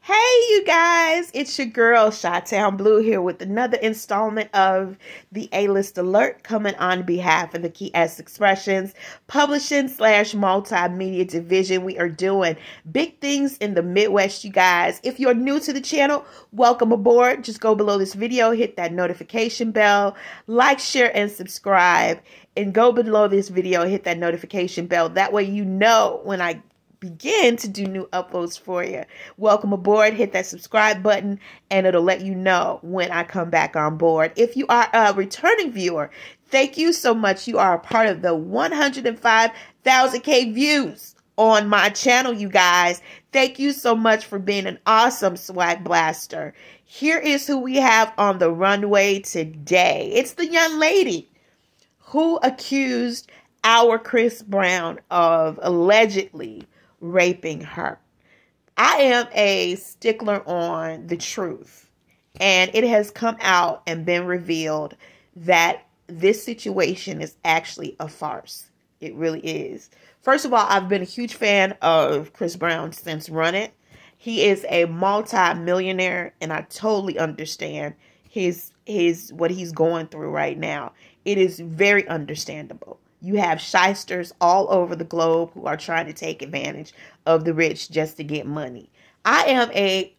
Hey, you guys, it's your girl, Chi-Town Blue here with another installment of the A-List Alert coming on behalf of the Key S Expressions Publishing / Multimedia Division. We are doing big things in the Midwest, you guys. If you're new to the channel, welcome aboard. Just go below this video, hit that notification bell, like, share, and subscribe. And go below this video, hit that notification bell. That way you know when I begin to do new uploads for you. Welcome aboard. Hit that subscribe button and it'll let you know when I come back on board. If you are a returning viewer, thank you so much. You are a part of the 105,000K views on my channel, you guys. Thank you so much for being an awesome swag blaster. Here is who we have on the runway today. It's the young lady who accused our Chris Brown of allegedly raping her. I am a stickler on the truth, and it has come out and been revealed that this situation is actually a farce. It really is. First of all, I've been a huge fan of Chris Brown since Run It. He is a multi-millionaire, and I totally understand what he's going through right now. It is very understandable. You have shysters all over the globe who are trying to take advantage of the rich just to get money. I am a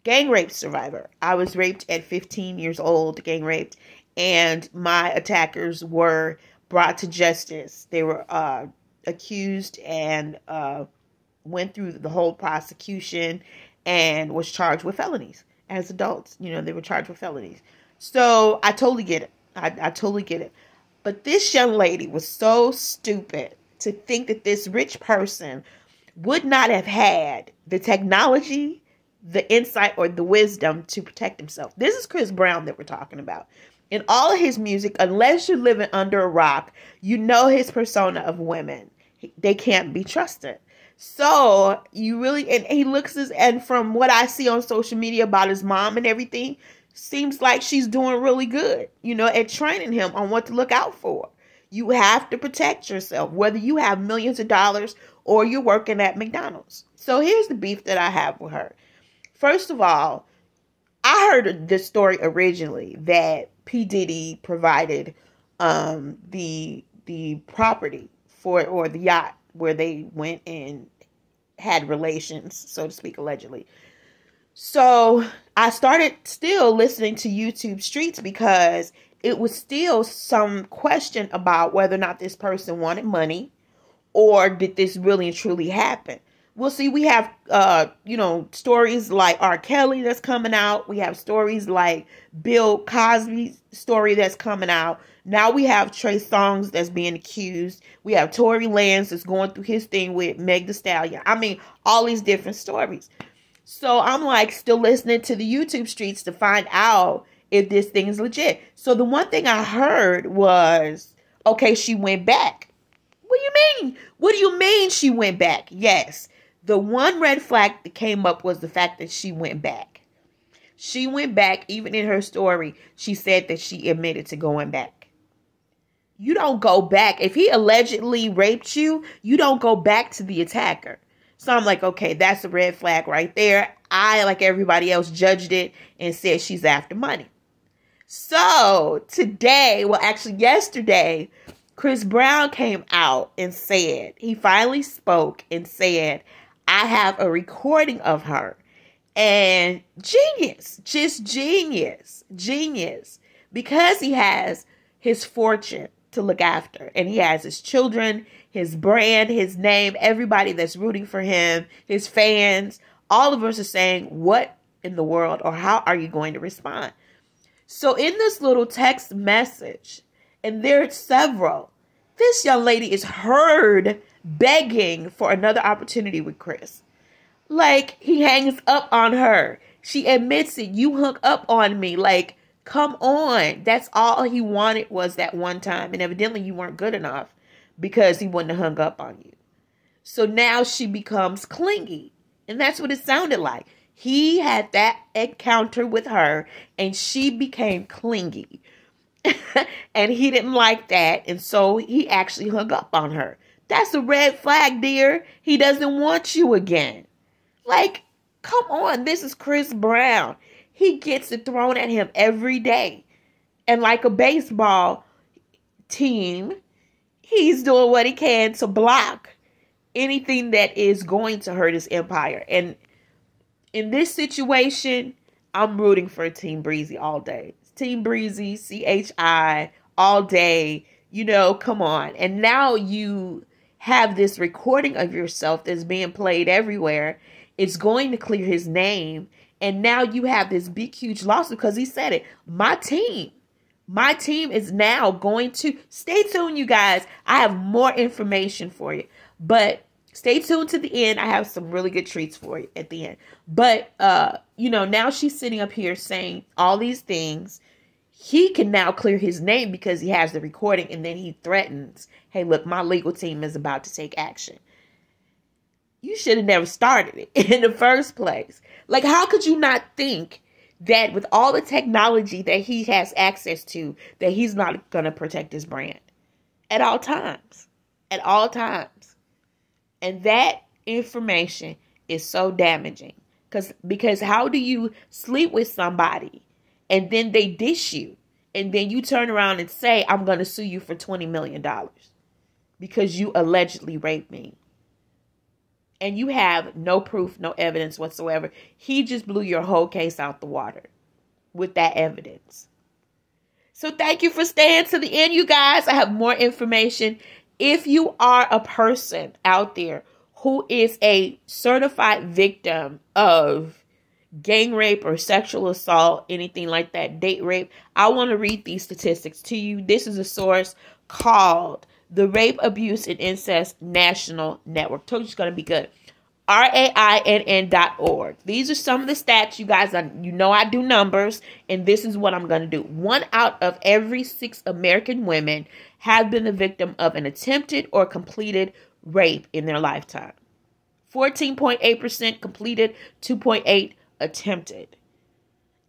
gang rape survivor. I was raped at 15 years old, gang raped, and my attackers were brought to justice. They were accused and went through the whole prosecution and was charged with felonies as adults. You know, they were charged with felonies. So I totally get it. I totally get it. But this young lady was so stupid to think that this rich person would not have had the technology, the insight, or the wisdom to protect himself. This is Chris Brown that we're talking about. In all of his music, unless you're living under a rock, you know his persona of women. They can't be trusted. So you really, and he looks and from what I see on social media about his mom and everything, seems like she's doing really good, you know, at training him on what to look out for. You have to protect yourself, whether you have millions of dollars or you're working at McDonald's. So here's the beef that I have with her. First of all, I heard the story originally that P. Diddy provided the property for, or the yacht where they went and had relations, so to speak, allegedly. So I started still listening to YouTube Streets because it was still some question about whether or not this person wanted money or did this really and truly happen. Well, see, we have, stories like R. Kelly that's coming out. We have stories like Bill Cosby's story that's coming out. Now we have Trey Songz that's being accused. We have Tory Lanez that's going through his thing with Meg Thee Stallion. I mean, all these different stories. So I'm like still listening to the YouTube Streets to find out if this thing is legit. So the one thing I heard was, okay, she went back. What do you mean? What do you mean she went back? Yes. The one red flag that came up was the fact that she went back. She went back. Even in her story, she said that she admitted to going back. You don't go back. If he allegedly raped you, you don't go back to the attacker. So I'm like, okay, that's a red flag right there. I, like everybody else, judged it and said she's after money. So today, well, actually yesterday, Chris Brown came out and said, he finally spoke and said, I have a recording of her. And genius, just genius, because he has his fortune to look after, and he has his children, his brand, his name, everybody that's rooting for him, his fans. All of us are saying, what in the world, or how are you going to respond? So in this little text message, and there are several, this young lady is heard begging for another opportunity with Chris. Like, he hangs up on her. She admits it. You hung up on me. Like, come on. That's all he wanted was that one time. And evidently you weren't good enough because he wouldn't have hung up on you. So now she becomes clingy. And that's what it sounded like. He had that encounter with her and she became clingy. And he didn't like that. And so he actually hung up on her. That's a red flag, dear. He doesn't want you again. Like, Come on, this is Chris Brown. He gets it thrown at him every day. And like a baseball team, he's doing what he can to block anything that is going to hurt his empire. And in this situation, I'm rooting for Team Breezy all day. Team Breezy, CHI, all day. You know, come on. And now you have this recording of yourself that's being played everywhere. It's going to clear his name. And now you have this big, huge lawsuit because he said it. My team is now going to... Stay tuned, you guys. I have more information for you. But stay tuned to the end. I have some really good treats for you at the end. But, you know, now she's sitting up here saying all these things. He can now clear his name because he has the recording. And then he threatens, hey, look, my legal team is about to take action. You should have never started it in the first place. Like, how could you not think that with all the technology that he has access to, that he's not going to protect his brand at all times? At all times. And that information is so damaging. Because how do you sleep with somebody and then they dish you and then you turn around and say, I'm going to sue you for $20 million because you allegedly raped me? And you have no proof, no evidence whatsoever. He just blew your whole case out the water with that evidence. So thank you for staying to the end, you guys. I have more information. If you are a person out there who is a certified victim of gang rape or sexual assault, anything like that, date rape, I want to read these statistics to you. This is a source called the Rape, Abuse, and Incest National Network. Told you it's going to be good. RAINN.org. These are some of the stats, you guys. You know I do numbers, and this is what I'm going to do. 1 out of every 6 American women have been the victim of an attempted or completed rape in their lifetime. 14.8% completed, 2.8% attempted.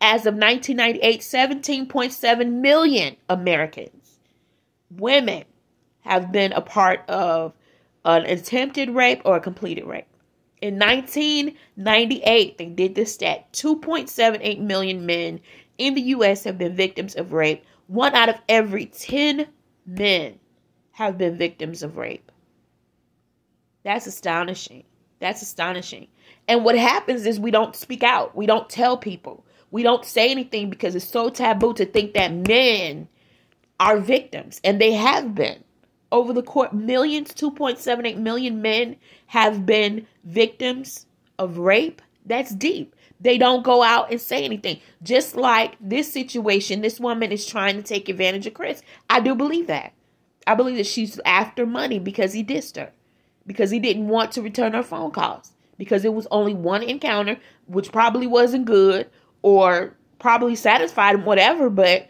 As of 1998, 17.7 million Americans, women, have been a part of an attempted rape or a completed rape. In 1998, they did this stat. 2.78 million men in the U.S. have been victims of rape. 1 out of every 10 men have been victims of rape. That's astonishing. That's astonishing. And what happens is we don't speak out. We don't tell people. We don't say anything because it's so taboo to think that men are victims. And they have been. Over the court, millions, 2.78 million men have been victims of rape. That's deep. They don't go out and say anything. Just like this situation, this woman is trying to take advantage of Chris. I do believe that. I believe that she's after money because he dissed her. Because he didn't want to return her phone calls. Because it was only one encounter, which probably wasn't good or probably satisfied him, whatever, but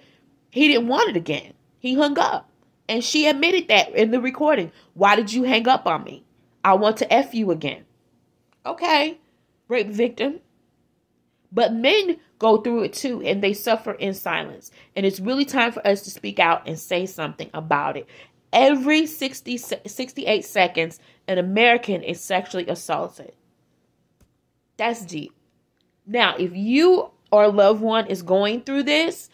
he didn't want it again. He hung up. And she admitted that in the recording. Why did you hang up on me? I want to F you again. Okay, rape victim. But men go through it too, and they suffer in silence. And it's really time for us to speak out and say something about it. Every 68 seconds, an American is sexually assaulted. That's deep. Now, if you or a loved one is going through this,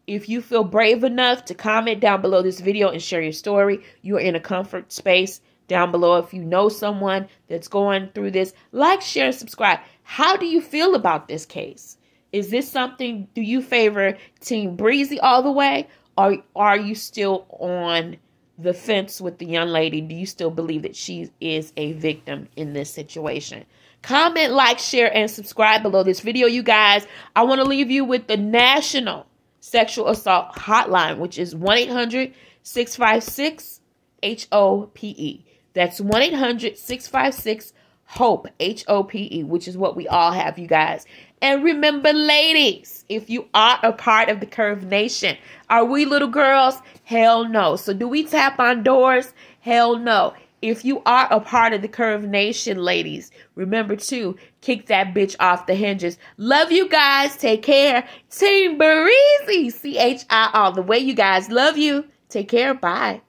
if you feel brave enough to comment down below this video and share your story, you are in a comfort space down below. If you know someone that's going through this, like, share, and subscribe. How do you feel about this case? Is this something, do you favor Team Breezy all the way? Or are you still on the fence with the young lady? Do you still believe that she is a victim in this situation? Comment, like, share, and subscribe below this video, you guys. I want to leave you with the National Sexual Assault Hotline, which is 1-800-656-HOPE. That's 1-800-656-HOPE, H-O-P-E, which is what we all have, you guys. And remember, ladies, if you are a part of the Curve Nation, are we little girls? Hell no. So do we tap on doors? Hell no. If you are a part of the Curve Nation, ladies, remember to kick that bitch off the hinges. Love you guys. Take care. Team Breezy, C-H-I all the way, you guys. Love you. Take care. Bye.